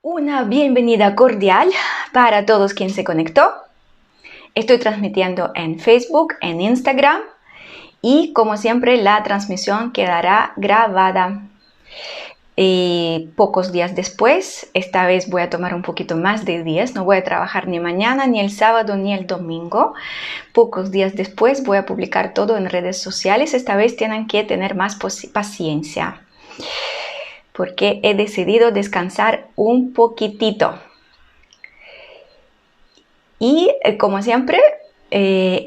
Una bienvenida cordial para todos quien se conectó. Estoy transmitiendo en Facebook, en Instagram y como siempre la transmisión quedará grabada. Pocos días después, esta vez voy a tomar un poquito más de días, no voy a trabajar ni mañana, ni el sábado, ni el domingo. Pocos días después voy a publicar todo en redes sociales. Esta vez tienen que tener más paciencia, porque he decidido descansar un poquitito. Y como siempre,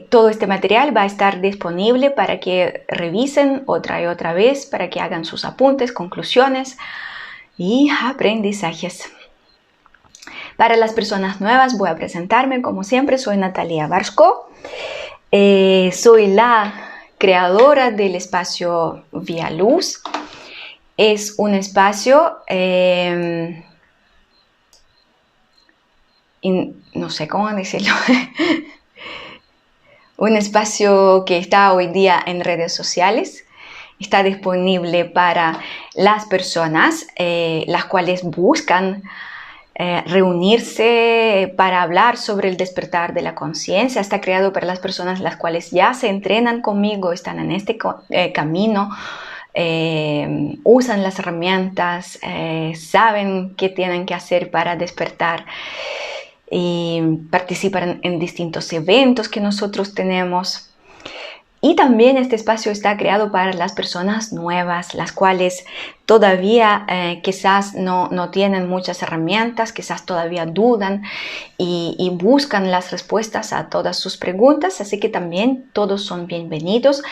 todo este material va a estar disponible para que revisen otra y otra vez, para que hagan sus apuntes, conclusiones y aprendizajes. Para las personas nuevas voy a presentarme, como siempre, soy Natalia Barshko. Soy la creadora del espacio Vía Luz. Es un espacio, no sé cómo decirlo, un espacio que está hoy día en redes sociales. Está disponible para las personas las cuales buscan reunirse para hablar sobre el despertar de la conciencia. Está creado para las personas las cuales ya se entrenan conmigo, están en este camino. Usan las herramientas, saben qué tienen que hacer para despertar y participan en distintos eventos que nosotros tenemos. Y también este espacio está creado para las personas nuevas, las cuales todavía quizás no tienen muchas herramientas, quizás todavía dudan y buscan las respuestas a todas sus preguntas, así que también todos son bienvenidos.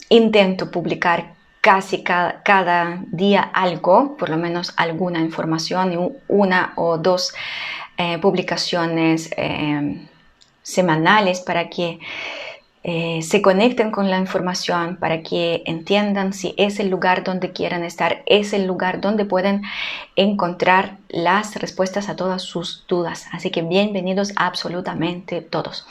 Intento publicar casi cada día algo, por lo menos alguna información, y una o dos publicaciones semanales para que se conecten con la información, para que entiendan si es el lugar donde quieren estar, es el lugar donde pueden encontrar las respuestas a todas sus dudas. Así que bienvenidos absolutamente todos.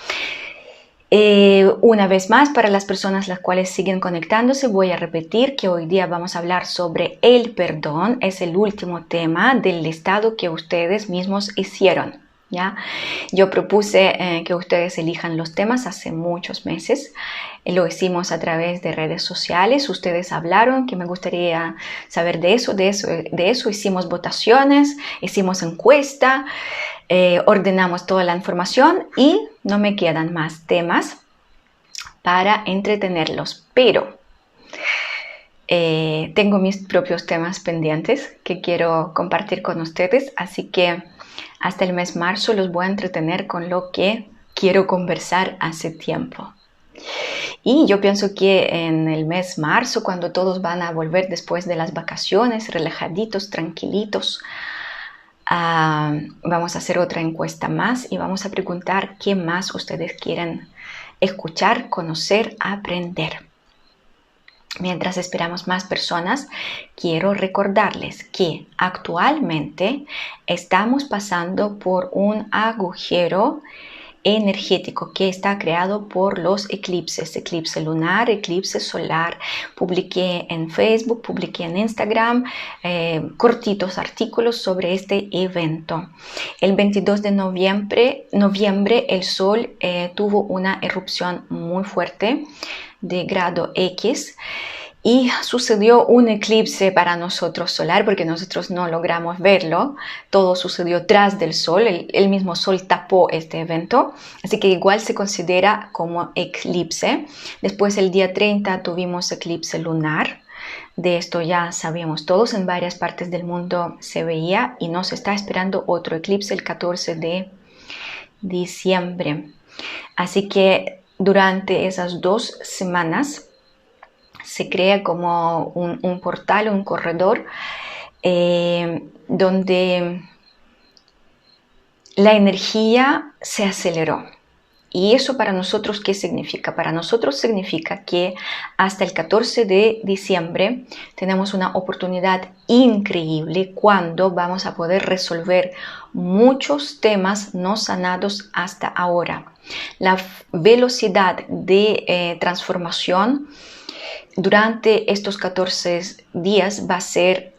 Una vez más, para las personas las cuales siguen conectándose, voy a repetir que hoy día vamos a hablar sobre el perdón. Es el último tema del listado que ustedes mismos hicieron. ¿Ya? Yo propuse que ustedes elijan los temas hace muchos meses. Lo hicimos a través de redes sociales. Ustedes hablaron que me gustaría saber de eso. Hicimos votaciones, hicimos encuesta, ordenamos toda la información y no me quedan más temas para entretenerlos. Pero tengo mis propios temas pendientes que quiero compartir con ustedes, así que hasta el mes marzo los voy a entretener con lo que quiero conversar hace tiempo. Y yo pienso que en el mes marzo, cuando todos van a volver después de las vacaciones, relajaditos, tranquilitos, vamos a hacer otra encuesta más y vamos a preguntar qué más ustedes quieren escuchar, conocer, aprender. Mientras esperamos más personas, quiero recordarles que actualmente estamos pasando por un agujero energético que está creado por los eclipses, eclipse lunar, eclipse solar. Publiqué en Facebook, publiqué en Instagram cortitos artículos sobre este evento. El 22 de noviembre el Sol tuvo una erupción muy fuerte de grado X y sucedió un eclipse para nosotros solar, porque nosotros no logramos verlo. Todo sucedió tras del Sol, el mismo Sol tapó este evento, así que igual se considera como eclipse. Después el día 30 tuvimos eclipse lunar. De esto ya sabíamos todos, en varias partes del mundo se veía y nos está esperando otro eclipse el 14 de diciembre. Así que durante esas 2 semanas se crea como un portal, un corredor, donde la energía se aceleró. ¿Y eso para nosotros qué significa? Para nosotros significa que hasta el 14 de diciembre tenemos una oportunidad increíble cuando vamos a poder resolver muchos temas no sanados hasta ahora. La velocidad de transformación durante estos 14 días va a ser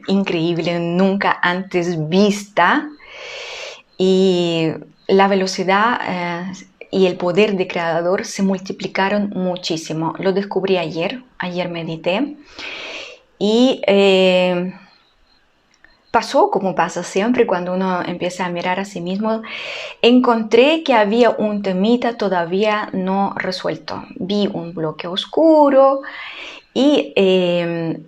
increíble, nunca antes vista, y la velocidad y el poder de creador se multiplicaron muchísimo. Lo descubrí ayer medité, y pasó como pasa siempre cuando uno empieza a mirar a sí mismo. Encontré que había un temita todavía no resuelto. Vi un bloque oscuro y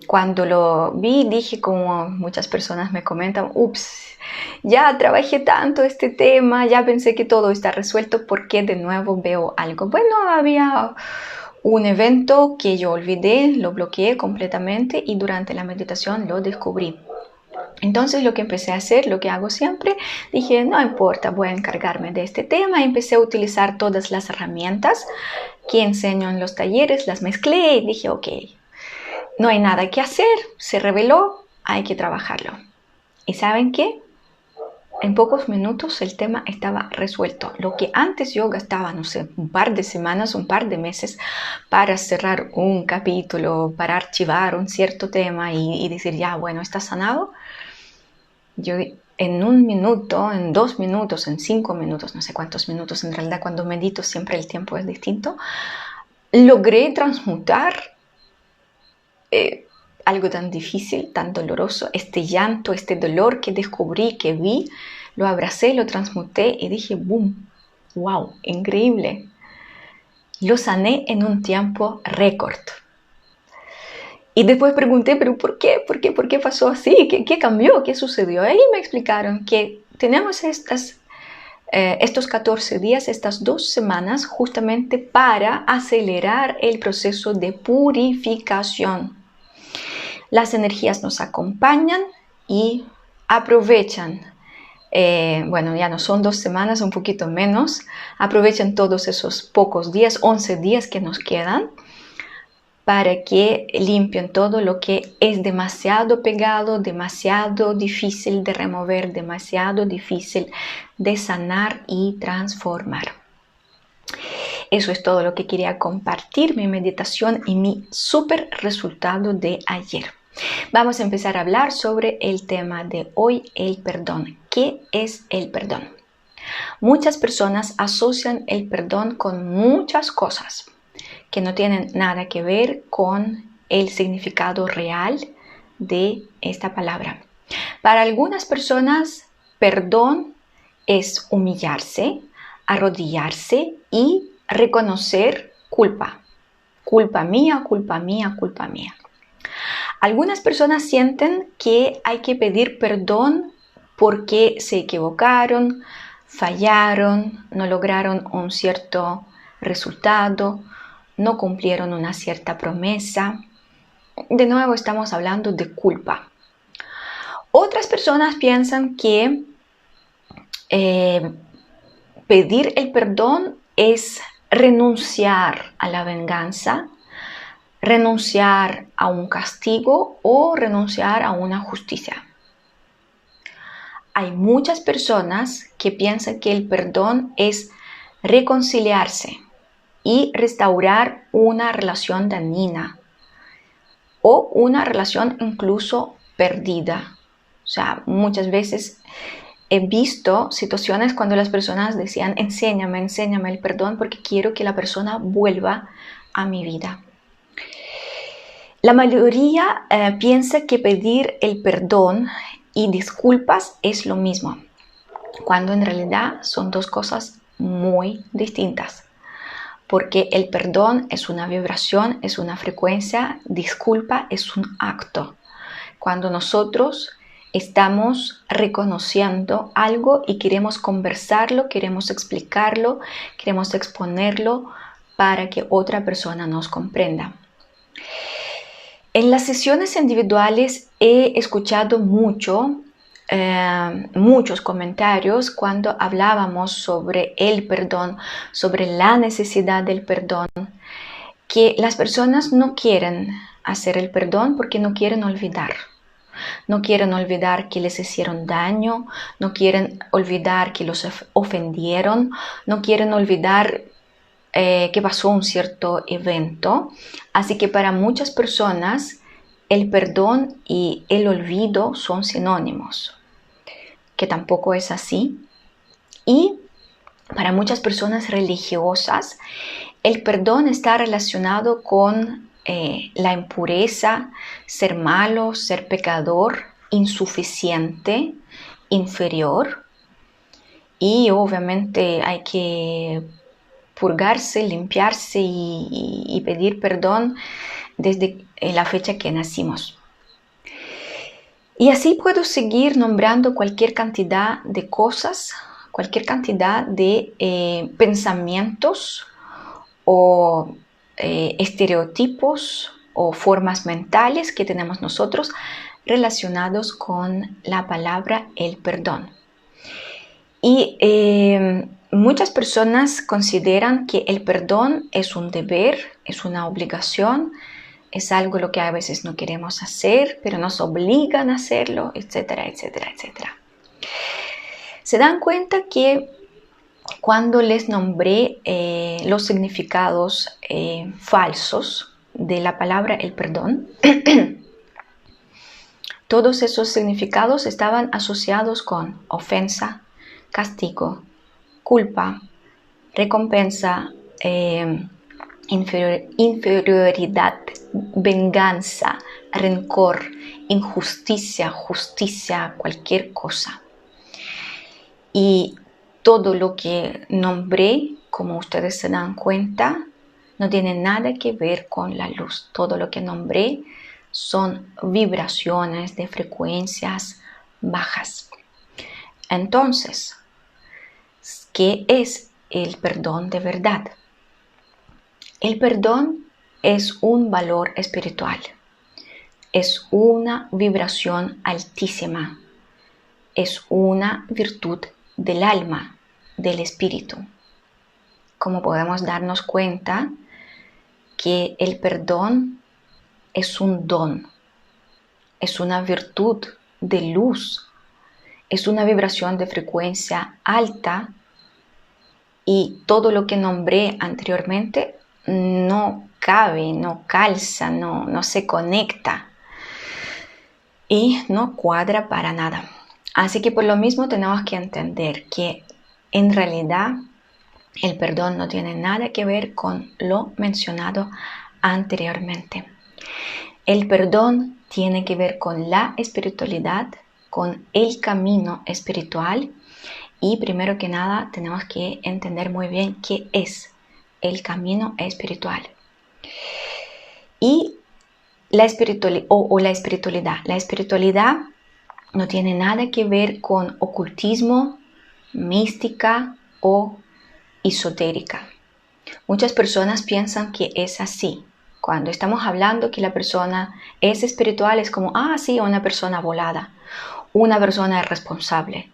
cuando lo vi dije, como muchas personas me comentan, ups, ya trabajé tanto este tema, ya pensé que todo está resuelto, ¿por qué de nuevo veo algo? Bueno, había un evento que yo olvidé, lo bloqueé completamente y durante la meditación lo descubrí. Entonces lo que empecé a hacer, lo que hago siempre, dije, no importa, voy a encargarme de este tema. Empecé a utilizar todas las herramientas que enseño en los talleres, las mezclé y dije, ok, no hay nada que hacer, se reveló, hay que trabajarlo. ¿Y saben qué? En pocos minutos el tema estaba resuelto. Lo que antes yo gastaba, no sé, un par de semanas, un par de meses para cerrar un capítulo, para archivar un cierto tema y decir, ya, bueno, está sanado. Yo en 1 minuto, en 2 minutos, en 5 minutos, no sé cuántos minutos, en realidad cuando medito siempre el tiempo es distinto, logré transmutar algo tan difícil, tan doloroso, este llanto, este dolor que descubrí, que vi, lo abracé, lo transmuté y dije, boom, wow, increíble. Lo sané en un tiempo récord. Y después pregunté, ¿pero por qué? ¿Por qué pasó así? ¿Qué cambió? ¿Qué sucedió? Ahí me explicaron que tenemos estos 14 días, estas 2 semanas, justamente para acelerar el proceso de purificación. Las energías nos acompañan y aprovechan, bueno, ya no son 2 semanas, un poquito menos, aprovechan todos esos pocos días, 11 días que nos quedan, para que limpien todo lo que es demasiado pegado, demasiado difícil de remover, demasiado difícil de sanar y transformar. Eso es todo lo que quería compartir, mi meditación y mi súper resultado de ayer. Vamos a empezar a hablar sobre el tema de hoy, el perdón. ¿Qué es el perdón? Muchas personas asocian el perdón con muchas cosas que no tienen nada que ver con el significado real de esta palabra. Para algunas personas, perdón es humillarse, arrodillarse y reconocer culpa. Culpa mía, culpa mía, culpa mía. Algunas personas sienten que hay que pedir perdón porque se equivocaron, fallaron, no lograron un cierto resultado, no cumplieron una cierta promesa. De nuevo estamos hablando de culpa. Otras personas piensan que pedir el perdón es renunciar a la venganza, renunciar a un castigo o renunciar a una justicia. Hay muchas personas que piensan que el perdón es reconciliarse y restaurar una relación dañina o una relación incluso perdida. O sea, muchas veces he visto situaciones cuando las personas decían, enséñame el perdón porque quiero que la persona vuelva a mi vida. La mayoría piensa que pedir el perdón y disculpas es lo mismo, cuando en realidad son 2 cosas muy distintas. Porque el perdón es una vibración, es una frecuencia, disculpa es un acto. Cuando nosotros estamos reconociendo algo y queremos conversarlo, queremos explicarlo, queremos exponerlo para que otra persona nos comprenda. En las sesiones individuales he escuchado muchos comentarios cuando hablábamos sobre el perdón, sobre la necesidad del perdón, que las personas no quieren hacer el perdón porque no quieren olvidar. No quieren olvidar que les hicieron daño, no quieren olvidar que los ofendieron, no quieren olvidar que pasó un cierto evento. Así que para muchas personas el perdón y el olvido son sinónimos, que tampoco es así. Y para muchas personas religiosas, el perdón está relacionado con la impureza, ser malo, ser pecador, insuficiente, inferior. Y obviamente hay que purgarse, limpiarse y pedir perdón desde la fecha que nacimos. Y así puedo seguir nombrando cualquier cantidad de cosas, cualquier cantidad de pensamientos o estereotipos o formas mentales que tenemos nosotros relacionados con la palabra el perdón. Y muchas personas consideran que el perdón es un deber, es una obligación, es algo lo que a veces no queremos hacer, pero nos obligan a hacerlo, etcétera, etcétera, etcétera. Se dan cuenta que cuando les nombré los significados falsos de la palabra el perdón, todos esos significados estaban asociados con ofensa, castigo, culpa, recompensa, inferioridad, venganza, rencor, injusticia, justicia, cualquier cosa. Y todo lo que nombré, como ustedes se dan cuenta, no tiene nada que ver con la luz. Todo lo que nombré son vibraciones de frecuencias bajas. Entonces, ¿qué es el perdón de verdad? El perdón es un valor espiritual, es una vibración altísima, es una virtud del alma, del espíritu. Como podemos darnos cuenta que el perdón es un don, es una virtud de luz, es una vibración de frecuencia alta y todo lo que nombré anteriormente no cabe, no calza, no se conecta y no cuadra para nada. Así que por lo mismo tenemos que entender que en realidad el perdón no tiene nada que ver con lo mencionado anteriormente. El perdón tiene que ver con la espiritualidad, con el camino espiritual y primero que nada tenemos que entender muy bien qué es el camino espiritual. Y la espiritualidad. La espiritualidad no tiene nada que ver con ocultismo, mística o esotérica. Muchas personas piensan que es así. Cuando estamos hablando que la persona es espiritual, es como, sí, una persona volada, una persona irresponsable.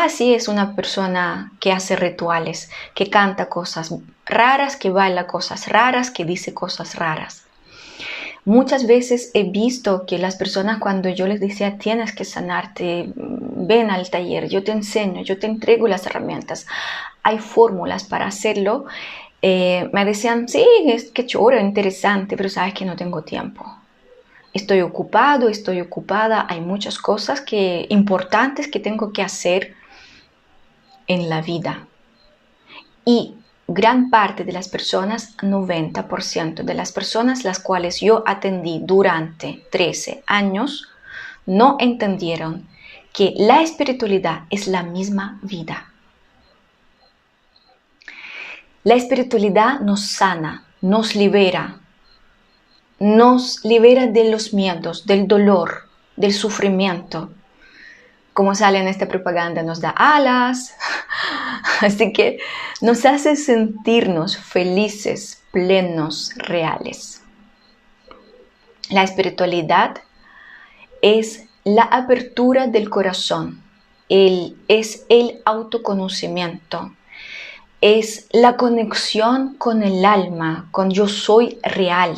Sí, es una persona que hace rituales, que canta cosas raras, que baila cosas raras, que dice cosas raras. Muchas veces he visto que las personas cuando yo les decía tienes que sanarte, ven al taller, yo te enseño, yo te entrego las herramientas, hay fórmulas para hacerlo, me decían, sí, qué chulo, interesante, pero sabes que no tengo tiempo. Estoy ocupado, estoy ocupada, hay muchas cosas importantes que tengo que hacer en la vida. Y gran parte de las personas, 90% de las personas las cuales yo atendí durante 13 años, no entendieron que la espiritualidad es la misma vida. La espiritualidad nos sana, nos libera de los miedos, del dolor, del sufrimiento. Como sale en esta propaganda, nos da alas. Así que nos hace sentirnos felices, plenos, reales. La espiritualidad es la apertura del corazón, es el autoconocimiento, es la conexión con el alma, con yo soy real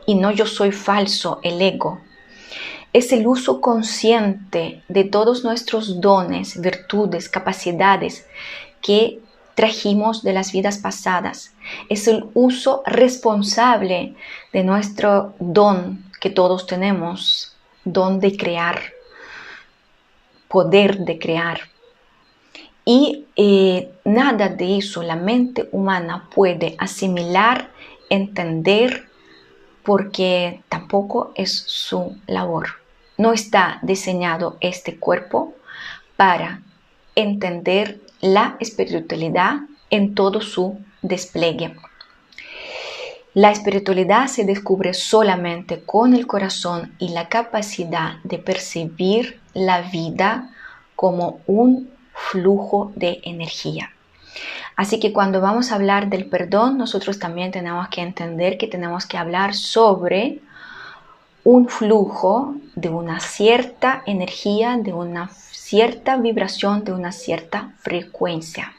y no yo soy falso, el ego. Es el uso consciente de todos nuestros dones, virtudes, capacidades que trajimos de las vidas pasadas. Es el uso responsable de nuestro don que todos tenemos don de crear, poder de crear. Y nada de eso la mente humana puede asimilar, entender, porque tampoco es su labor. No está diseñado este cuerpo para entender la espiritualidad en todo su despliegue. La espiritualidad se descubre solamente con el corazón y la capacidad de percibir la vida como un flujo de energía. Así que cuando vamos a hablar del perdón, nosotros también tenemos que entender que tenemos que hablar sobre un flujo de una cierta energía, de una cierta vibración, de una cierta frecuencia.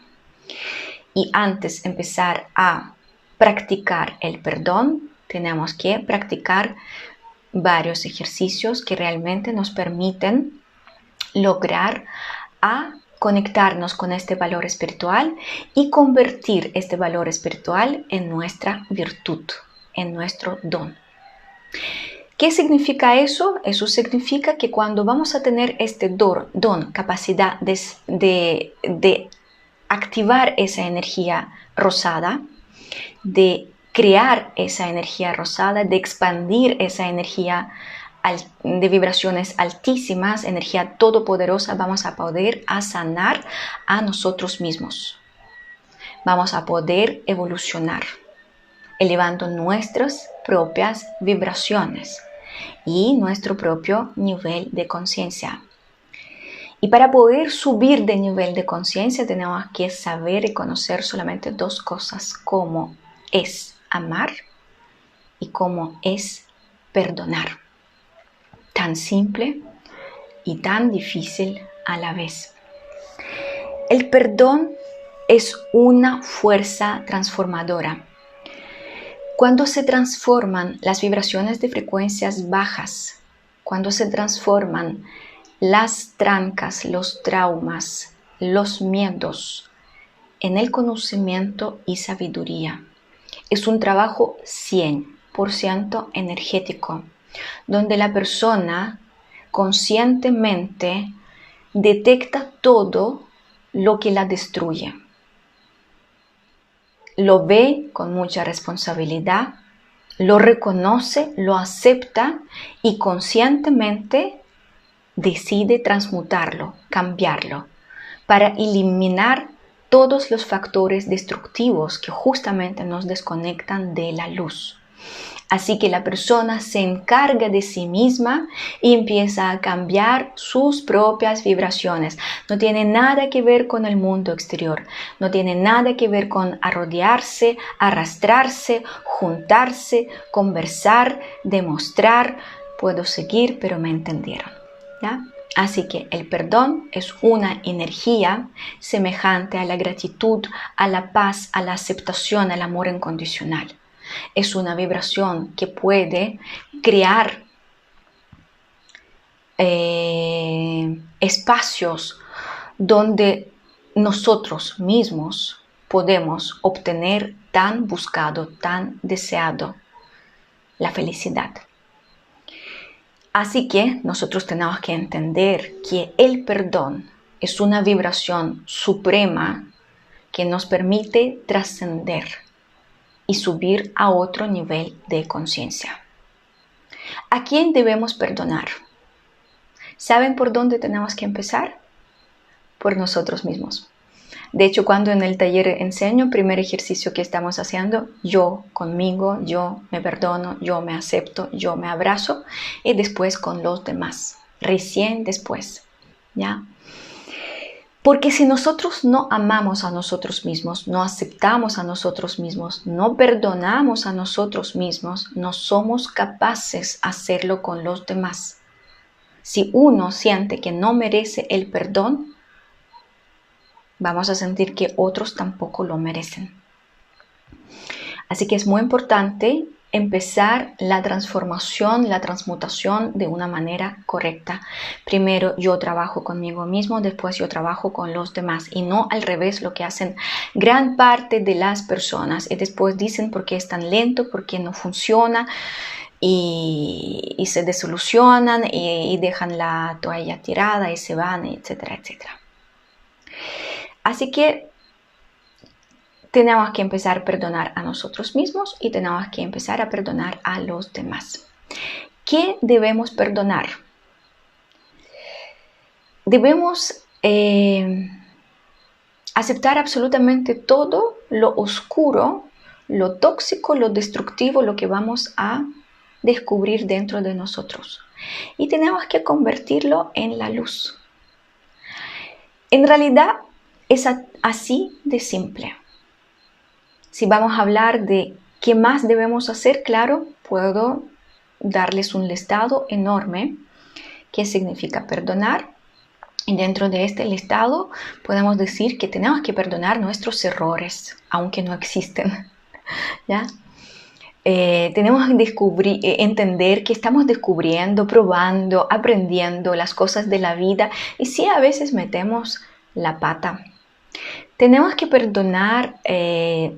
Y antes de empezar a practicar el perdón, tenemos que practicar varios ejercicios que realmente nos permiten lograr a conectarnos con este valor espiritual y convertir este valor espiritual en nuestra virtud, en nuestro don. ¿Qué significa eso? Eso significa que cuando vamos a tener este don, capacidad de activar esa energía rosada, de crear esa energía rosada, de expandir esa energía de vibraciones altísimas, energía todopoderosa, vamos a poder sanar a nosotros mismos. Vamos a poder evolucionar, elevando nuestras propias vibraciones y nuestro propio nivel de conciencia. Y para poder subir de nivel de conciencia tenemos que saber y conocer solamente dos cosas, cómo es amar y cómo es perdonar. Tan simple y tan difícil a la vez. El perdón es una fuerza transformadora. Cuando se transforman las vibraciones de frecuencias bajas, cuando se transforman las trancas, los traumas, los miedos en el conocimiento y sabiduría, es un trabajo 100% energético, donde la persona conscientemente detecta todo lo que la destruye. Lo ve con mucha responsabilidad, lo reconoce, lo acepta y conscientemente decide transmutarlo, cambiarlo, para eliminar todos los factores destructivos que justamente nos desconectan de la luz. Así que la persona se encarga de sí misma y empieza a cambiar sus propias vibraciones. No tiene nada que ver con el mundo exterior. No tiene nada que ver con arrodillarse, arrastrarse, juntarse, conversar, demostrar. Puedo seguir, pero me entendieron, ¿ya? Así que el perdón es una energía semejante a la gratitud, a la paz, a la aceptación, al amor incondicional. Es una vibración que puede crear espacios donde nosotros mismos podemos obtener tan buscado, tan deseado, la felicidad. Así que nosotros tenemos que entender que el perdón es una vibración suprema que nos permite trascender y subir a otro nivel de conciencia. ¿A quién debemos perdonar? ¿Saben por dónde tenemos que empezar? Por nosotros mismos. De hecho, cuando en el taller enseño, el primer ejercicio que estamos haciendo, yo conmigo, yo me perdono, yo me acepto, yo me abrazo, y después con los demás, recién después, ¿ya? Porque si nosotros no amamos a nosotros mismos, no aceptamos a nosotros mismos, no perdonamos a nosotros mismos, no somos capaces de hacerlo con los demás. Si uno siente que no merece el perdón, vamos a sentir que otros tampoco lo merecen. Así que es muy importante empezar la transformación, la transmutación de una manera correcta. Primero yo trabajo conmigo mismo, después yo trabajo con los demás y no al revés, lo que hacen gran parte de las personas y después dicen por qué es tan lento, por qué no funciona. y se desilusionan y dejan la toalla tirada y se van, etcétera, etcétera. Así que tenemos que empezar a perdonar a nosotros mismos y tenemos que empezar a perdonar a los demás. ¿Qué debemos perdonar? Debemos aceptar absolutamente todo lo oscuro, lo tóxico, lo destructivo, lo que vamos a descubrir dentro de nosotros. Y tenemos que convertirlo en la luz. En realidad es así de simple. Si vamos a hablar de qué más debemos hacer, claro, puedo darles un listado enorme que significa perdonar. Y dentro de este listado podemos decir que tenemos que perdonar nuestros errores, aunque no existen, ¿ya? Tenemos que entender que estamos descubriendo, probando, aprendiendo las cosas de la vida y sí, a veces metemos la pata. Tenemos que perdonar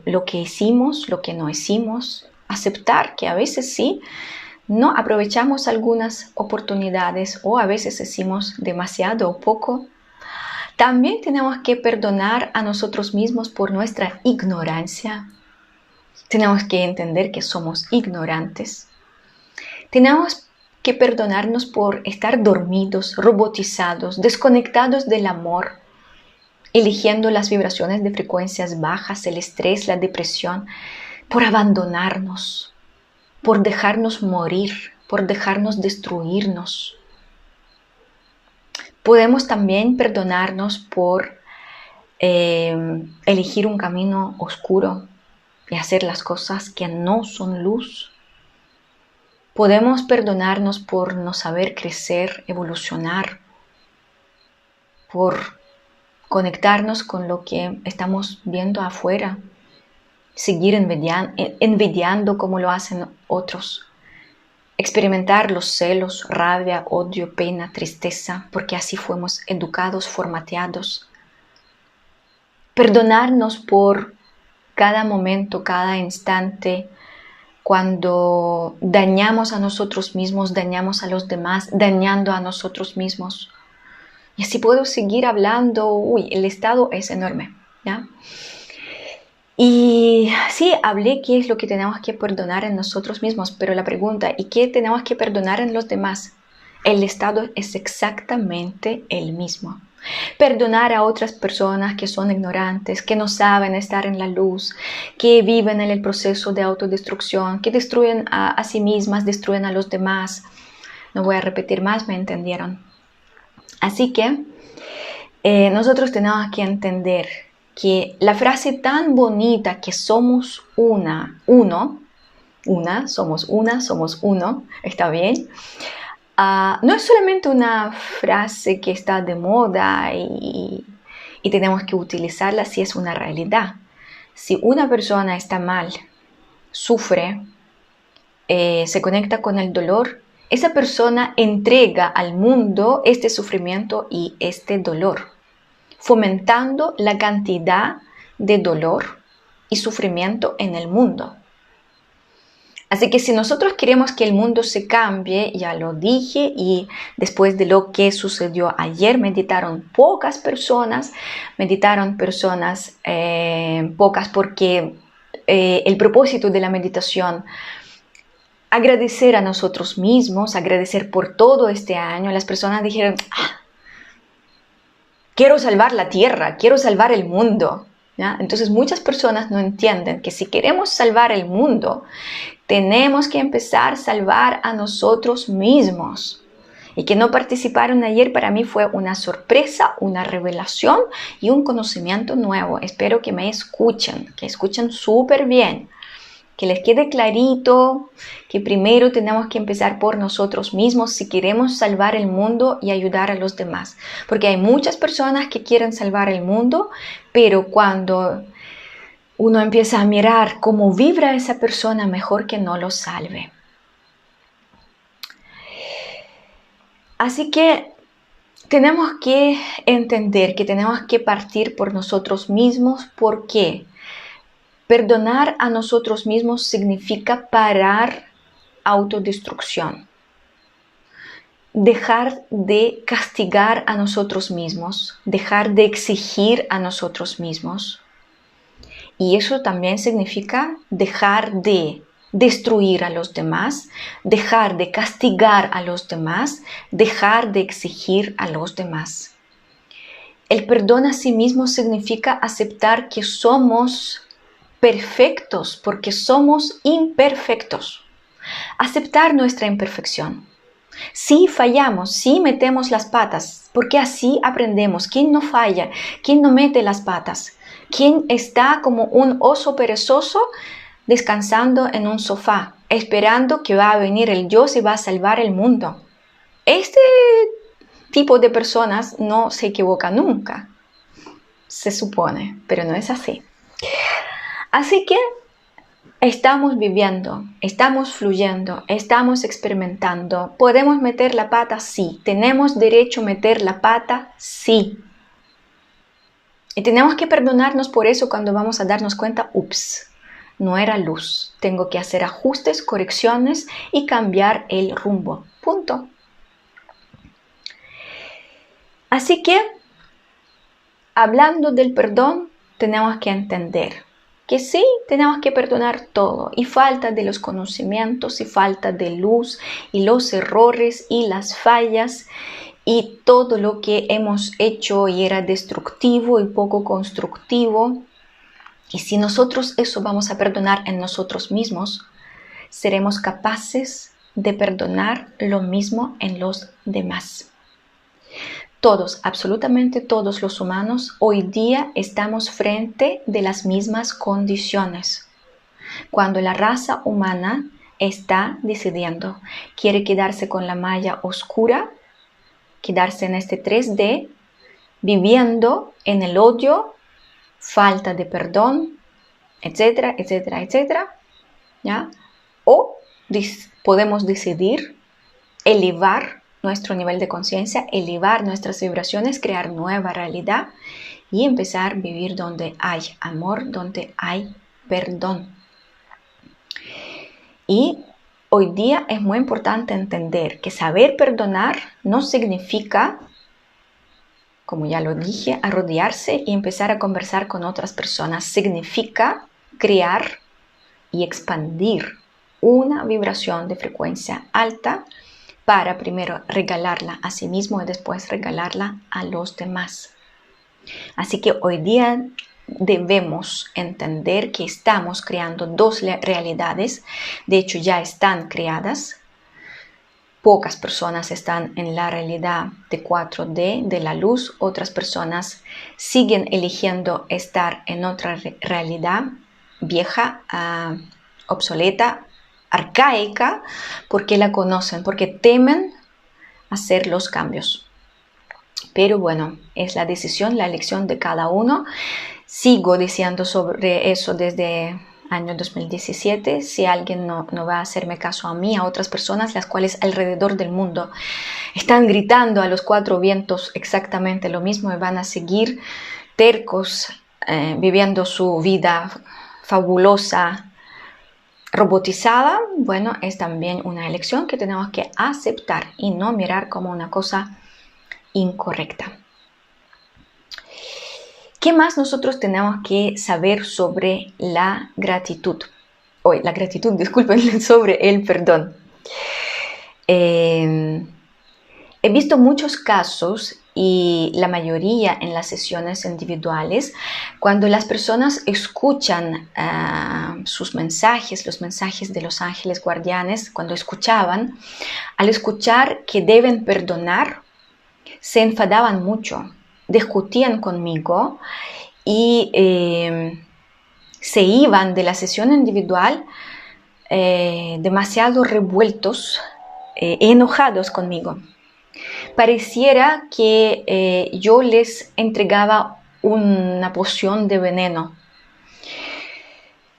lo que hicimos, lo que no hicimos, aceptar que a veces sí, no aprovechamos algunas oportunidades o a veces hicimos demasiado o poco. También tenemos que perdonar a nosotros mismos por nuestra ignorancia. Tenemos que entender que somos ignorantes. Tenemos que perdonarnos por estar dormidos, robotizados, desconectados del amor, eligiendo las vibraciones de frecuencias bajas, el estrés, la depresión, por abandonarnos, por dejarnos morir, por dejarnos destruirnos. Podemos también perdonarnos por elegir un camino oscuro y hacer las cosas que no son luz. Podemos perdonarnos por no saber crecer, evolucionar, por conectarnos con lo que estamos viendo afuera, seguir envidiando como lo hacen otros, experimentar los celos, rabia, odio, pena, tristeza, porque así fuimos educados, formateados. Perdonarnos por cada momento, cada instante, cuando dañamos a nosotros mismos, dañamos a los demás, dañando a nosotros mismos. Y así puedo seguir hablando. El listado es enorme, ¿ya? Y sí, hablé qué es lo que tenemos que perdonar en nosotros mismos, pero la pregunta, ¿y qué tenemos que perdonar en los demás? El listado es exactamente el mismo. Perdonar a otras personas que son ignorantes, que no saben estar en la luz, que viven en el proceso de autodestrucción, que destruyen a sí mismas, destruyen a los demás. No voy a repetir más, me entendieron. Así que nosotros tenemos que entender que la frase tan bonita que somos somos uno, ¿está bien? No es solamente una frase que está de moda y tenemos que utilizarla si es una realidad. Si una persona está mal, sufre, se conecta con el dolor, esa persona entrega al mundo este sufrimiento y este dolor, fomentando la cantidad de dolor y sufrimiento en el mundo. Así que si nosotros queremos que el mundo se cambie, ya lo dije, y después de lo que sucedió ayer, meditaron pocas personas pocas porque el propósito de la meditación, agradecer a nosotros mismos, agradecer por todo este año. Las personas dijeron, quiero salvar la tierra, quiero salvar el mundo, ¿ya? Entonces muchas personas no entienden que si queremos salvar el mundo, tenemos que empezar a salvar a nosotros mismos. Y que no participaron ayer para mí fue una sorpresa, una revelación y un conocimiento nuevo. Espero que me escuchen, que escuchen súper bien. Que les quede clarito que primero tenemos que empezar por nosotros mismos si queremos salvar el mundo y ayudar a los demás. Porque hay muchas personas que quieren salvar el mundo, pero cuando uno empieza a mirar cómo vibra esa persona, mejor que no lo salve. Así que tenemos que entender que tenemos que partir por nosotros mismos. ¿Por qué? Perdonar a nosotros mismos significa parar autodestrucción. Dejar de castigar a nosotros mismos, dejar de exigir a nosotros mismos. Y eso también significa dejar de destruir a los demás, dejar de castigar a los demás, dejar de exigir a los demás. El perdón a sí mismo significa aceptar que somos perfectos porque somos imperfectos. Aceptar nuestra imperfección. Sí fallamos, sí metemos las patas, porque así aprendemos. ¿Quién no falla? ¿Quién no mete las patas? ¿Quién está como un oso perezoso descansando en un sofá, esperando que va a venir el Dios y va a salvar el mundo? Este tipo de personas no se equivoca nunca, se supone, pero no es así. Así que estamos viviendo, estamos fluyendo, estamos experimentando. ¿Podemos meter la pata? Sí. ¿Tenemos derecho a meter la pata? Sí. Y tenemos que perdonarnos por eso cuando vamos a darnos cuenta, ups, no era luz. Tengo que hacer ajustes, correcciones y cambiar el rumbo. Punto. Así que, hablando del perdón, tenemos que entender que sí, tenemos que perdonar todo, y falta de los conocimientos, y falta de luz, y los errores, y las fallas, y todo lo que hemos hecho y era destructivo y poco constructivo. Y si nosotros eso vamos a perdonar en nosotros mismos, seremos capaces de perdonar lo mismo en los demás. Todos, absolutamente todos los humanos, hoy día estamos frente de las mismas condiciones. Cuando la raza humana está decidiendo, quiere quedarse con la malla oscura, quedarse en este 3D, viviendo en el odio, falta de perdón, etcétera, etcétera, etcétera, ¿ya? O podemos decidir elevar nuestro nivel de conciencia, elevar nuestras vibraciones, crear nueva realidad y empezar a vivir donde hay amor, donde hay perdón. Y hoy día es muy importante entender que saber perdonar no significa, como ya lo dije, arrodillarse y empezar a conversar con otras personas. Significa crear y expandir una vibración de frecuencia alta para primero regalarla a sí mismo y después regalarla a los demás. Así que hoy día debemos entender que estamos creando dos realidades. De hecho, ya están creadas. Pocas personas están en la realidad de 4D, de la luz. Otras personas siguen eligiendo estar en otra realidad vieja, obsoleta, arcaica, porque la conocen, porque temen hacer los cambios. Pero bueno, es la decisión, la elección de cada uno. Sigo diciendo sobre eso desde año 2017. Si alguien no va a hacerme caso a mí, a otras personas, las cuales alrededor del mundo están gritando a los 4 vientos exactamente lo mismo y van a seguir tercos, viviendo su vida fabulosa, robotizada, bueno, es también una elección que tenemos que aceptar y no mirar como una cosa incorrecta. ¿Qué más nosotros tenemos que saber sobre la gratitud? Disculpen, sobre el perdón. He visto muchos casos y la mayoría en las sesiones individuales, cuando las personas escuchan sus mensajes, los mensajes de los ángeles guardianes, cuando escuchaban, al escuchar que deben perdonar, se enfadaban mucho, discutían conmigo y se iban de la sesión individual demasiado revueltos, enojados conmigo. Pareciera que yo les entregaba una poción de veneno.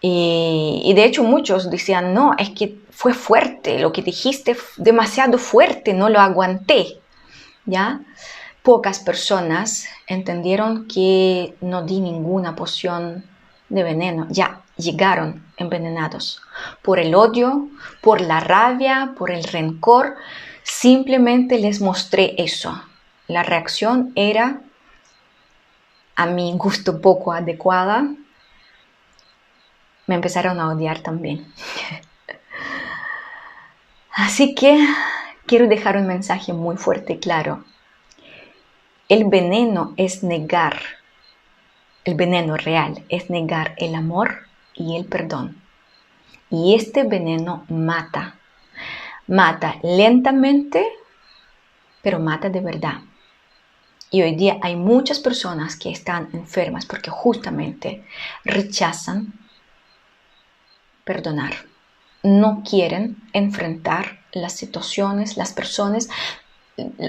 Y de hecho muchos decían, no, es que fue fuerte, lo que dijiste demasiado fuerte, no lo aguanté. ¿Ya? Pocas personas entendieron que no di ninguna poción de veneno. Ya, llegaron envenenados por el odio, por la rabia, por el rencor. Simplemente les mostré eso. La reacción era, a mi gusto, poco adecuada. Me empezaron a odiar también. Así que quiero dejar un mensaje muy fuerte y claro. El veneno es negar, el veneno real es negar el amor y el perdón. Y este veneno mata. Mata lentamente, pero mata de verdad. Y hoy día hay muchas personas que están enfermas porque justamente rechazan perdonar. No quieren enfrentar las situaciones,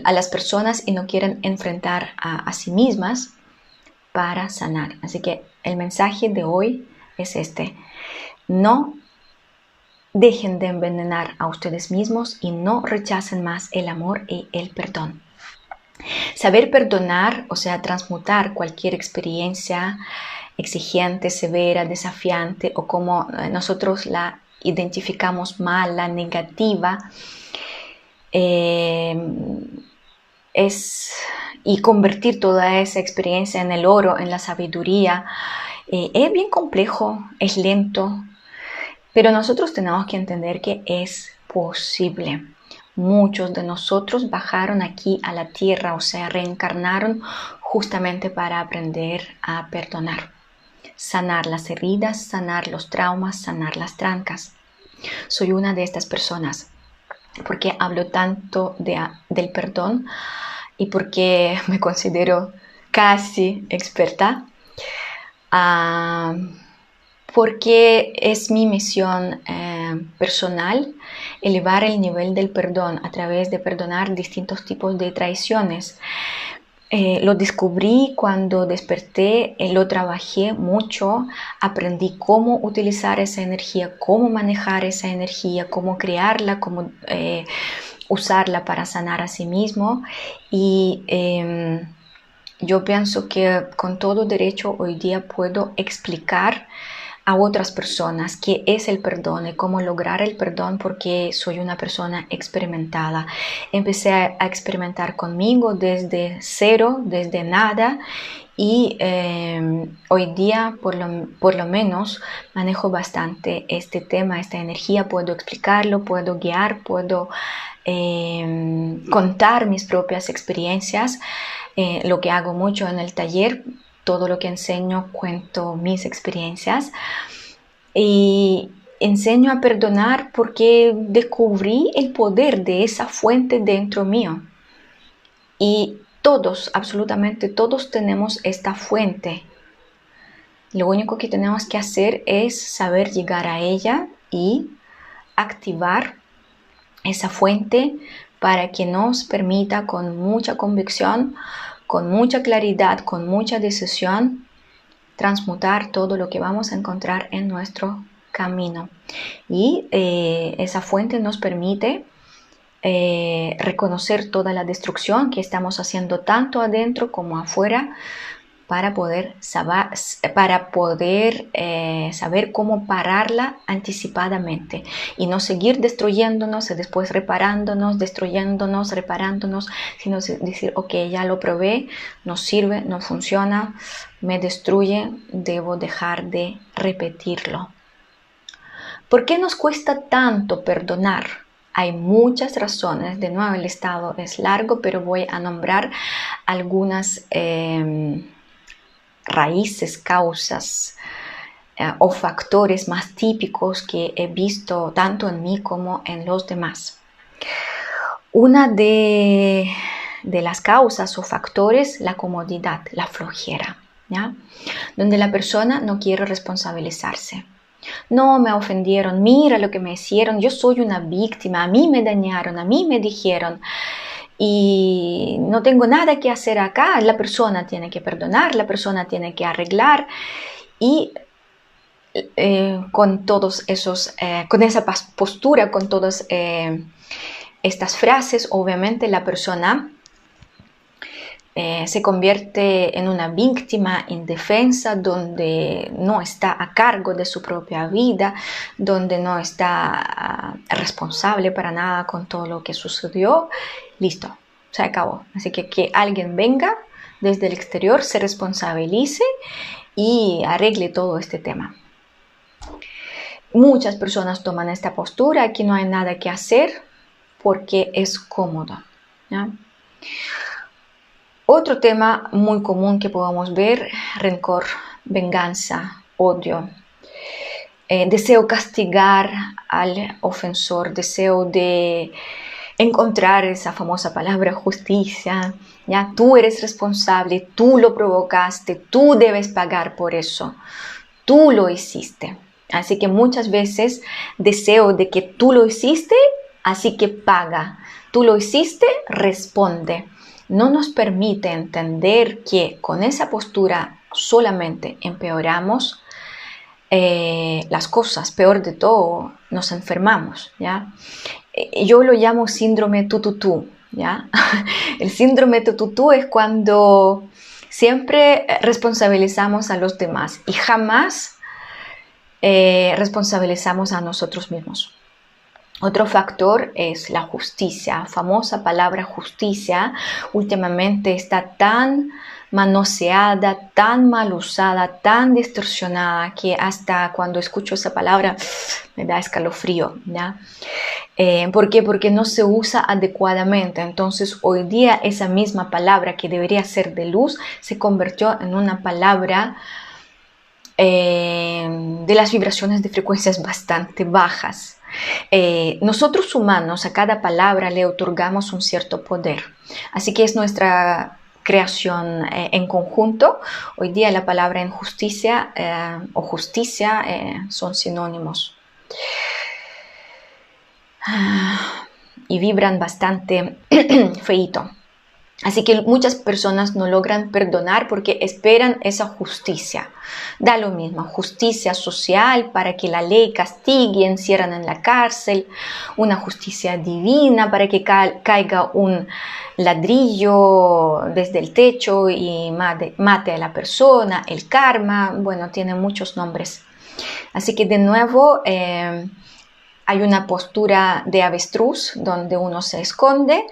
a las personas y no quieren enfrentar a sí mismas para sanar. Así que el mensaje de hoy es este. No dejen de envenenar a ustedes mismos y no rechacen más el amor y el perdón. Saber perdonar, o sea, transmutar cualquier experiencia exigente, severa, desafiante o como nosotros la identificamos mala, negativa, y convertir toda esa experiencia en el oro, en la sabiduría, es bien complejo, es lento, pero nosotros tenemos que entender que es posible. Muchos de nosotros bajaron aquí a la tierra, o sea, reencarnaron justamente para aprender a perdonar, sanar las heridas, sanar los traumas, sanar las trancas. Soy una de estas personas. Porque hablo tanto del perdón y porque me considero casi experta, porque es mi misión personal elevar el nivel del perdón a través de perdonar distintos tipos de traiciones. Lo descubrí cuando desperté, lo trabajé mucho, aprendí cómo utilizar esa energía, cómo manejar esa energía, cómo crearla, cómo usarla para sanar a sí mismo. Y yo pienso que con todo derecho hoy día puedo explicar a otras personas qué es el perdón y cómo lograr el perdón porque soy una persona experimentada. Empecé a experimentar conmigo desde cero, desde nada y hoy día por lo menos manejo bastante este tema, esta energía, puedo explicarlo, puedo guiar, puedo contar mis propias experiencias, lo que hago mucho en el taller. Todo lo que enseño, cuento mis experiencias y enseño a perdonar porque descubrí el poder de esa fuente dentro mío. Y todos, absolutamente todos tenemos esta fuente. Lo único que tenemos que hacer es saber llegar a ella y activar esa fuente para que nos permita con mucha convicción, con mucha claridad, con mucha decisión, transmutar todo lo que vamos a encontrar en nuestro camino. Y esa fuente nos permite reconocer toda la destrucción que estamos haciendo tanto adentro como afuera para poder saber cómo pararla anticipadamente y no seguir destruyéndonos y después reparándonos, destruyéndonos, reparándonos, sino decir, ok, ya lo probé, no sirve, no funciona, me destruye, debo dejar de repetirlo. ¿Por qué nos cuesta tanto perdonar? Hay muchas razones. De nuevo, el listado es largo, pero voy a nombrar algunas raíces, causas o factores más típicos que he visto tanto en mí como en los demás. Una de las causas o factores, la comodidad, la flojera, ¿ya? Donde la persona no quiere responsabilizarse. No, me ofendieron, mira lo que me hicieron, yo soy una víctima, a mí me dañaron, a mí me dijeron y no tengo nada que hacer acá. La persona tiene que perdonar, la persona tiene que arreglar y con todos esos, con esa postura, con todas estas frases, obviamente la persona se convierte en una víctima indefensa donde no está a cargo de su propia vida, donde no está responsable para nada con todo lo que sucedió. Listo, se acabó. Así que alguien venga desde el exterior, se responsabilice y arregle todo este tema. Muchas personas toman esta postura, aquí no hay nada que hacer porque es cómodo, ¿ya? Otro tema muy común que podemos ver: rencor, venganza, odio. Deseo castigar al ofensor, deseo de encontrar esa famosa palabra justicia, ¿ya? Tú eres responsable, tú lo provocaste, tú debes pagar por eso, tú lo hiciste. Así que muchas veces deseo de que tú lo hiciste, así que paga. Tú lo hiciste, responde. No nos permite entender que con esa postura solamente empeoramos las cosas. Peor de todo, nos enfermamos, ¿ya? Yo lo llamo síndrome tú, ¿ya? El síndrome tú es cuando siempre responsabilizamos a los demás y jamás responsabilizamos a nosotros mismos. Otro factor es la justicia. Famosa palabra justicia últimamente está tan manoseada, tan mal usada, tan distorsionada que hasta cuando escucho esa palabra me da escalofrío, ¿ya? ¿Por qué? Porque no se usa adecuadamente. Entonces hoy día esa misma palabra que debería ser de luz se convirtió en una palabra de las vibraciones de frecuencias bastante bajas. Nosotros humanos a cada palabra le otorgamos un cierto poder, así que es nuestra creación en conjunto. Hoy día la palabra injusticia o justicia son sinónimos y vibran bastante feíto. Así que muchas personas no logran perdonar porque esperan esa justicia. Da lo mismo, justicia social para que la ley castigue, encierran en la cárcel, una justicia divina para que caiga un ladrillo desde el techo y mate a la persona, el karma, bueno, tiene muchos nombres. Así que de nuevo hay una postura de avestruz donde uno se esconde,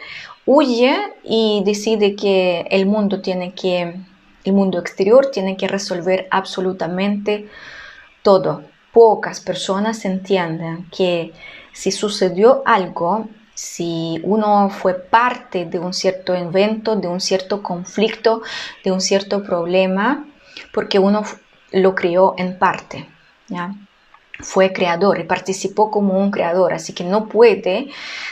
huye y decide que el mundo exterior tiene que resolver absolutamente todo. Pocas personas entienden que si sucedió algo, si uno fue parte de un cierto evento, de un cierto conflicto, de un cierto problema, porque uno lo creó en parte, ¿ya? Fue creador y participó como un creador, así que no puede,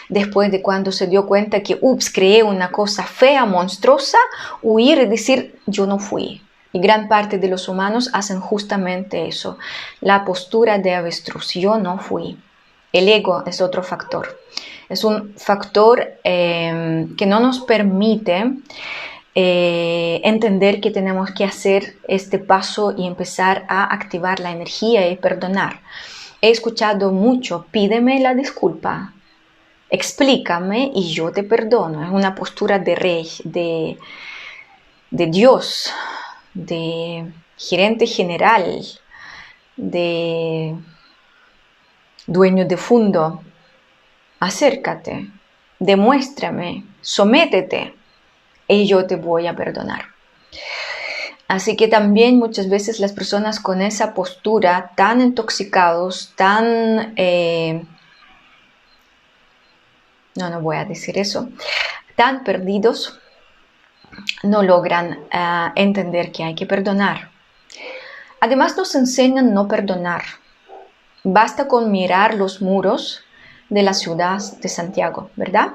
después de cuando se dio cuenta que creé una cosa fea, monstruosa, huir y decir yo no fui. Y gran parte de los humanos hacen justamente eso, la postura de avestruz, yo no fui. El ego es otro factor, es un factor que no nos permite entender que tenemos que hacer este paso y empezar a activar la energía y perdonar. He escuchado mucho, pídeme la disculpa, explícame y yo te perdono. Es una postura de rey, de Dios, de gerente general, de dueño de fondo. Acércate, demuéstrame, sométete y yo te voy a perdonar. Así que también muchas veces las personas con esa postura tan intoxicados, tan... no voy a decir eso, tan perdidos, no logran entender que hay que perdonar. Además nos enseñan no perdonar. Basta con mirar los muros de la ciudad de Santiago, ¿verdad?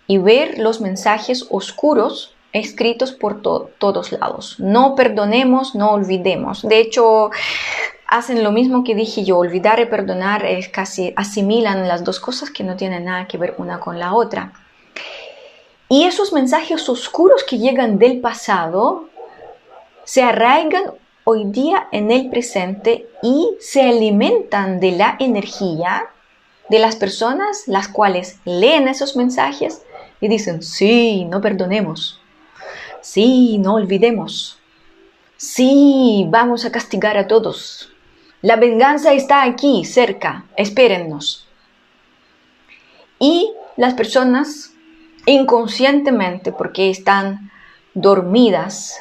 Y ver los mensajes oscuros escritos por todos lados. No perdonemos, no olvidemos. De hecho, hacen lo mismo que dije yo. Olvidar y perdonar es casi asimilan las dos cosas que no tienen nada que ver una con la otra. Y esos mensajes oscuros que llegan del pasado se arraigan hoy día en el presente y se alimentan de la energía de las personas las cuales leen esos mensajes y dicen, sí, no perdonemos. Sí, no olvidemos. Sí, vamos a castigar a todos. La venganza está aquí, cerca. Espérennos. Y las personas inconscientemente, porque están dormidas,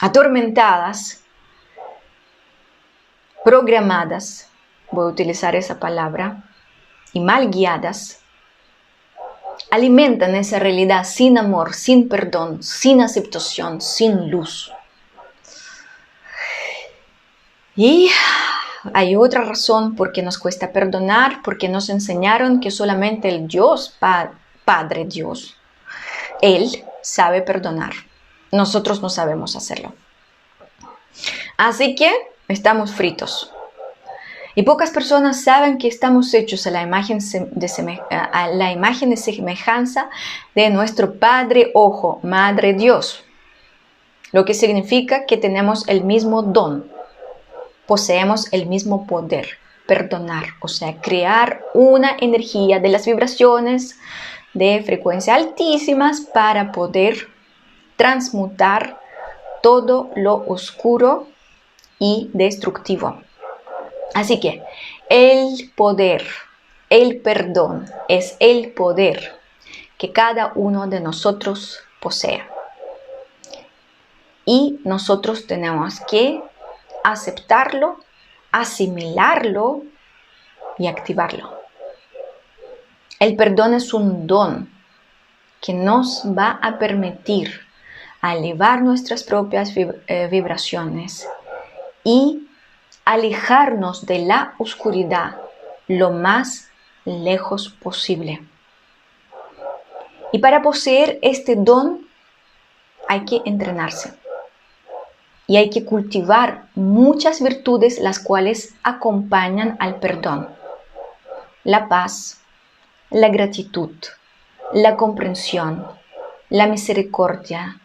atormentadas, programadas, voy a utilizar esa palabra, y mal guiadas, alimentan esa realidad sin amor, sin perdón, sin aceptación, sin luz. Y hay otra razón por qué nos cuesta perdonar, porque nos enseñaron que solamente el Dios, Padre Dios, Él sabe perdonar. Nosotros no sabemos hacerlo. Así que estamos fritos. Y pocas personas saben que estamos hechos a la imagen de semejanza de nuestro Padre Ojo, Madre Dios. Lo que significa que tenemos el mismo don. Poseemos el mismo poder, perdonar, o sea, crear una energía de las vibraciones de frecuencia altísimas para poder transmutar todo lo oscuro y destructivo. Así que el poder, el perdón es el poder que cada uno de nosotros posee. Y nosotros tenemos que aceptarlo, asimilarlo y activarlo. El perdón es un don que nos va a permitir elevar nuestras propias vibraciones y alejarnos de la oscuridad lo más lejos posible. Y para poseer este don hay que entrenarse. Y hay que cultivar muchas virtudes las cuales acompañan al perdón. La paz, la gratitud, la comprensión, la misericordia,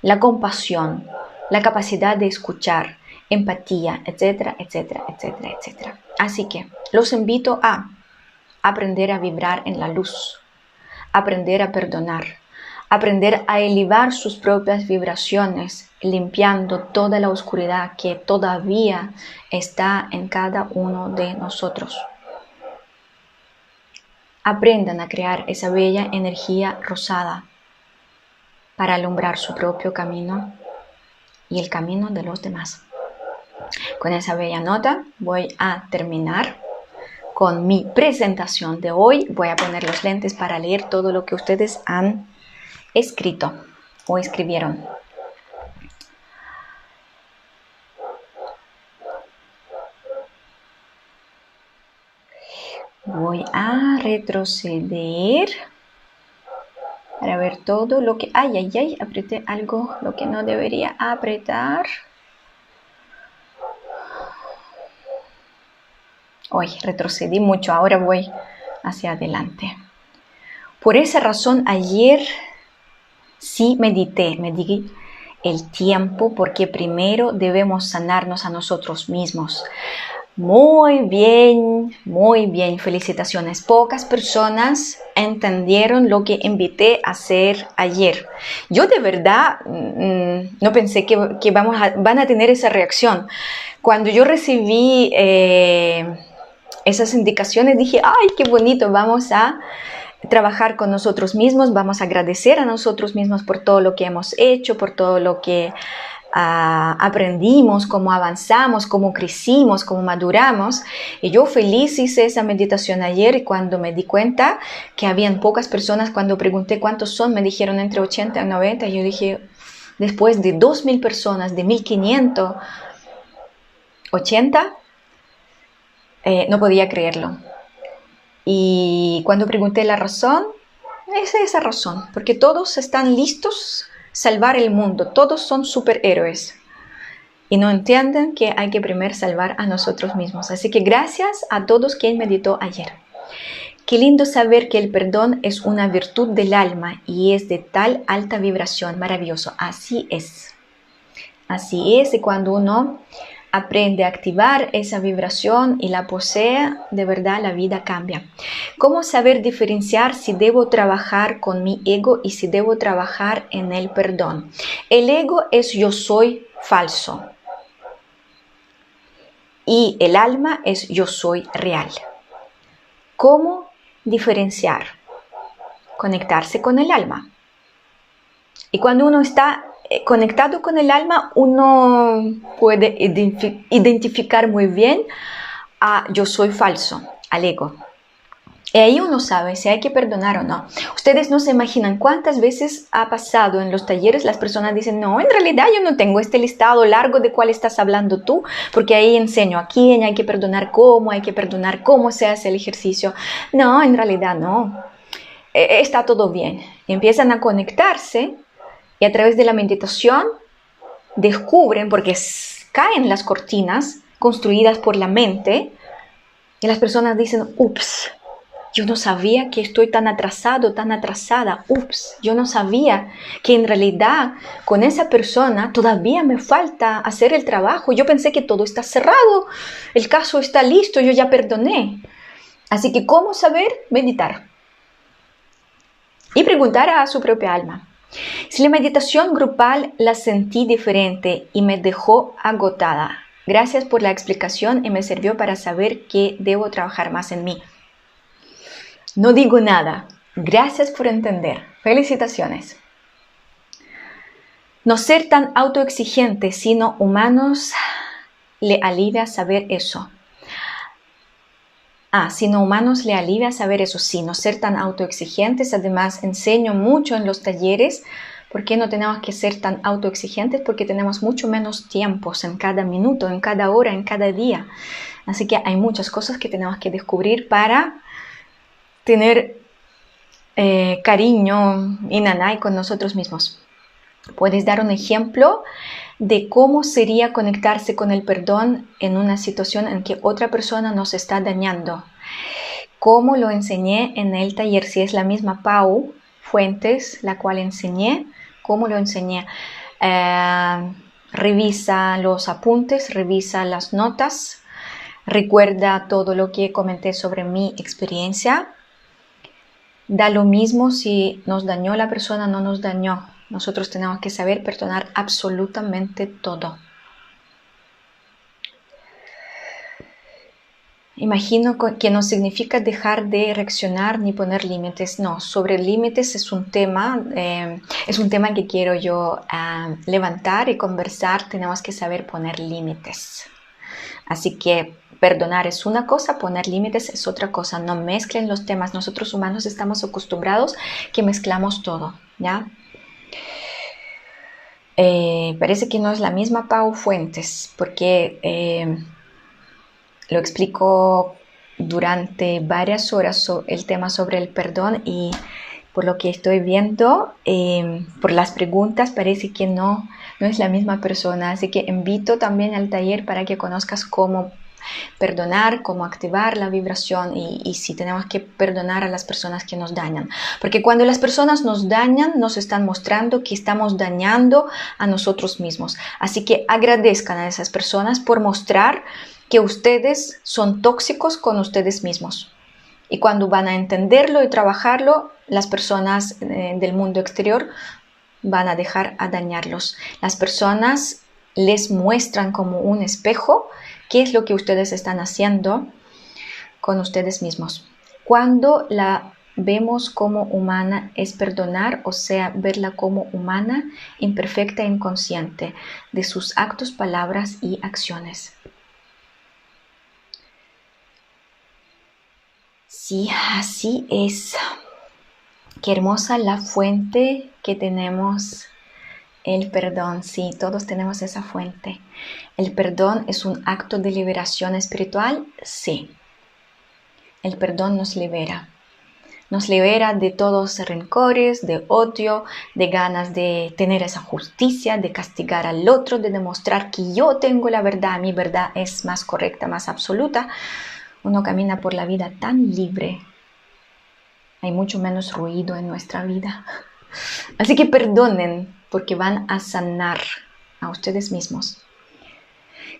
la compasión, la capacidad de escuchar, empatía, etcétera, etcétera, etcétera, etcétera. Así que los invito a aprender a vibrar en la luz, aprender a perdonar, aprender a elevar sus propias vibraciones, limpiando toda la oscuridad que todavía está en cada uno de nosotros. Aprendan a crear esa bella energía rosada para alumbrar su propio camino y el camino de los demás. Con esa bella nota voy a terminar con mi presentación de hoy. Voy a poner los lentes para leer todo lo que ustedes han escrito o escribieron. Voy a retroceder para ver todo lo que... ¡Ay! Apreté algo lo que no debería apretar. Hoy retrocedí mucho, ahora voy hacia adelante. Por esa razón ayer sí me di el tiempo, porque primero debemos sanarnos a nosotros mismos. Muy bien, felicitaciones. Pocas personas entendieron lo que invité a hacer ayer. Yo de verdad no pensé que van a tener esa reacción. Cuando yo recibí esas indicaciones dije, ¡ay, qué bonito! Vamos a trabajar con nosotros mismos, vamos a agradecer a nosotros mismos por todo lo que hemos hecho, por todo lo que aprendimos, cómo avanzamos, cómo crecimos, cómo maduramos. Y yo feliz hice esa meditación ayer, y cuando me di cuenta que habían pocas personas, cuando pregunté cuántos son, me dijeron entre 80 y 90. Y yo dije, después de 2.000 personas, de 1.580, no podía creerlo. Y cuando pregunté la razón, es esa razón, porque todos están listos salvar el mundo, todos son superhéroes y no entienden que hay que primero salvar a nosotros mismos. Así que gracias a todos quien meditó ayer. Qué lindo saber que el perdón es una virtud del alma y es de tal alta vibración, maravilloso. Así es, y cuando uno aprende a activar esa vibración y la posee, de verdad la vida cambia. ¿Cómo saber diferenciar si debo trabajar con mi ego y si debo trabajar en el perdón? El ego es yo soy falso y el alma es yo soy real. ¿Cómo diferenciar? Conectarse con el alma. Y cuando uno está conectado con el alma, uno puede identificar muy bien a yo soy falso, al ego. Y ahí uno sabe si hay que perdonar o no. Ustedes no se imaginan cuántas veces ha pasado en los talleres, las personas dicen, no, en realidad yo no tengo este listado largo de cuál estás hablando tú, porque ahí enseño a quién hay que perdonar, cómo se hace el ejercicio. No, en realidad no. Está todo bien. Empiezan a conectarse y a través de la meditación descubren, porque caen las cortinas construidas por la mente, y las personas dicen, ups, yo no sabía que estoy tan atrasado, tan atrasada, ups, yo no sabía que en realidad con esa persona todavía me falta hacer el trabajo, yo pensé que todo está cerrado, el caso está listo, yo ya perdoné. Así que, ¿cómo saber? Meditar. Y preguntar a su propia alma. Si la meditación grupal la sentí diferente y me dejó agotada, gracias por la explicación y me sirvió para saber que debo trabajar más en mí. No digo nada. Gracias por entender. Felicitaciones. No ser tan autoexigente, sino humanos, le alivia saber eso. Sino humanos le alivia saber eso, sí, no ser tan autoexigentes. Además, enseño mucho en los talleres por qué no tenemos que ser tan autoexigentes, porque tenemos mucho menos tiempos en cada minuto, en cada hora, en cada día. Así que hay muchas cosas que tenemos que descubrir para tener cariño y nanay con nosotros mismos. ¿Puedes dar un ejemplo de cómo sería conectarse con el perdón en una situación en que otra persona nos está dañando? Como lo enseñé en el taller, si es la misma Pau Fuentes, la cual enseñé, ¿cómo lo enseñé? Revisa los apuntes, revisa las notas, recuerda todo lo que comenté sobre mi experiencia. Da lo mismo si nos dañó la persona o no nos dañó. Nosotros tenemos que saber perdonar absolutamente todo. Imagino que no significa dejar de reaccionar ni poner límites. No, sobre límites es un tema que quiero yo levantar y conversar. Tenemos que saber poner límites. Así que perdonar es una cosa, poner límites es otra cosa. No mezclen los temas. Nosotros humanos estamos acostumbrados que mezclamos todo, ¿ya? Parece que no es la misma Pau Fuentes, porque lo explico durante varias horas el tema sobre el perdón, y por lo que estoy viendo, por las preguntas, parece que no es la misma persona. Así que invito también al taller para que conozcas cómo perdonar, cómo activar la vibración y si tenemos que perdonar a las personas que nos dañan. Porque cuando las personas nos dañan, nos están mostrando que estamos dañando a nosotros mismos. Así que agradezcan a esas personas por mostrar que ustedes son tóxicos con ustedes mismos. Y cuando van a entenderlo y trabajarlo, las personas del mundo exterior van a dejar a dañarlos. Las personas les muestran como un espejo qué es lo que ustedes están haciendo con ustedes mismos. Cuando la vemos como humana es perdonar, o sea, verla como humana, imperfecta e inconsciente de sus actos, palabras y acciones. Sí, así es. Qué hermosa la fuente que tenemos, el perdón. Sí, todos tenemos esa fuente. ¿El perdón es un acto de liberación espiritual? Sí. El perdón nos libera. Nos libera de todos rencores, de odio, de ganas de tener esa justicia, de castigar al otro, de demostrar que yo tengo la verdad, mi verdad es más correcta, más absoluta. Uno camina por la vida tan libre. Hay mucho menos ruido en nuestra vida. Así que perdonen, porque van a sanar a ustedes mismos.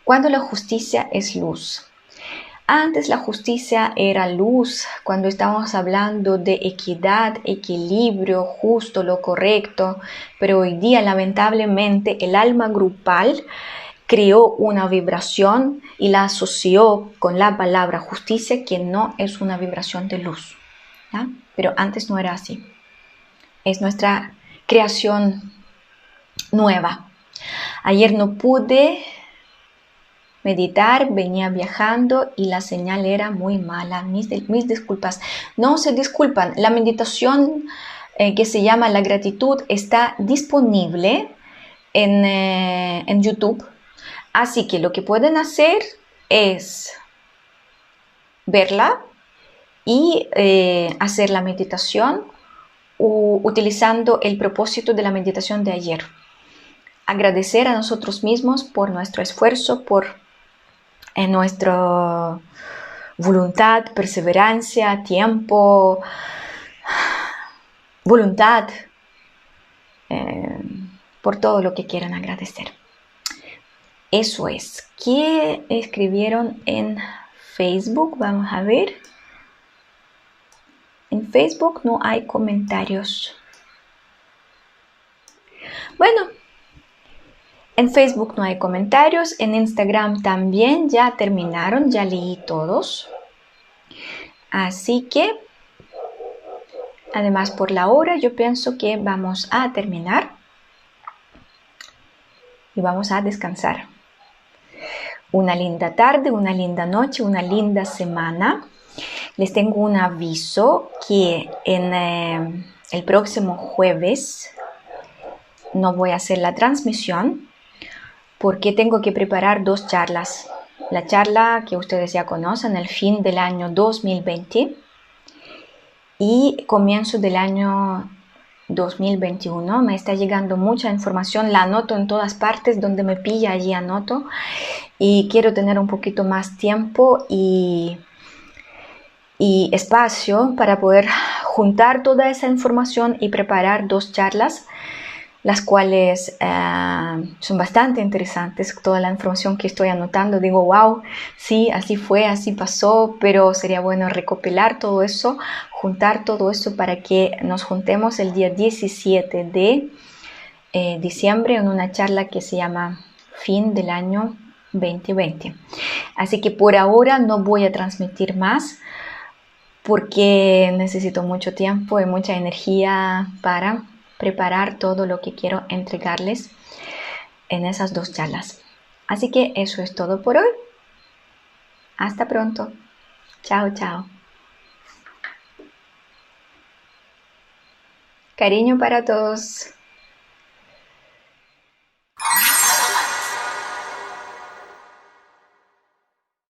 Cuando la justicia es luz. Antes la justicia era luz, cuando estábamos hablando de equidad, equilibrio, justo, lo correcto, pero hoy día lamentablemente el alma grupal creó una vibración y la asoció con la palabra justicia, que no es una vibración de luz, ¿ya? Pero antes no era así. Es nuestra creación nueva. Ayer no pude meditar, venía viajando y la señal era muy mala. Mis disculpas. No se disculpan. La meditación que se llama la gratitud está disponible en YouTube. Así que lo que pueden hacer es verla y hacer la meditación utilizando el propósito de la meditación de ayer. Agradecer a nosotros mismos por nuestro esfuerzo, por nuestra voluntad, perseverancia, tiempo, voluntad, por todo lo que quieran agradecer. Eso es. ¿Qué escribieron en Facebook? Vamos a ver. En Facebook no hay comentarios. Bueno, en Facebook no hay comentarios. En Instagram también ya terminaron, ya leí todos. Así que, además por la hora, yo pienso que vamos a terminar y vamos a descansar. Una linda tarde, una linda noche, una linda semana. Les tengo un aviso que en el próximo jueves no voy a hacer la transmisión porque tengo que preparar 2 charlas. La charla que ustedes ya conocen, el fin del año 2020 y comienzo del año 2021. Me está llegando mucha información, la anoto en todas partes, donde me pilla allí anoto y quiero tener un poquito más tiempo y espacio para poder juntar toda esa información y preparar 2 charlas, las cuales son bastante interesantes. Toda la información que estoy anotando, digo, wow, sí, así fue, así pasó, pero sería bueno recopilar todo eso, juntar todo eso para que nos juntemos el día 17 de diciembre en una charla que se llama Fin del año 2020. Así que por ahora no voy a transmitir más, porque necesito mucho tiempo y mucha energía para preparar todo lo que quiero entregarles en esas 2 charlas. Así que eso es todo por hoy. Hasta pronto. Chao, chao. Cariño para todos.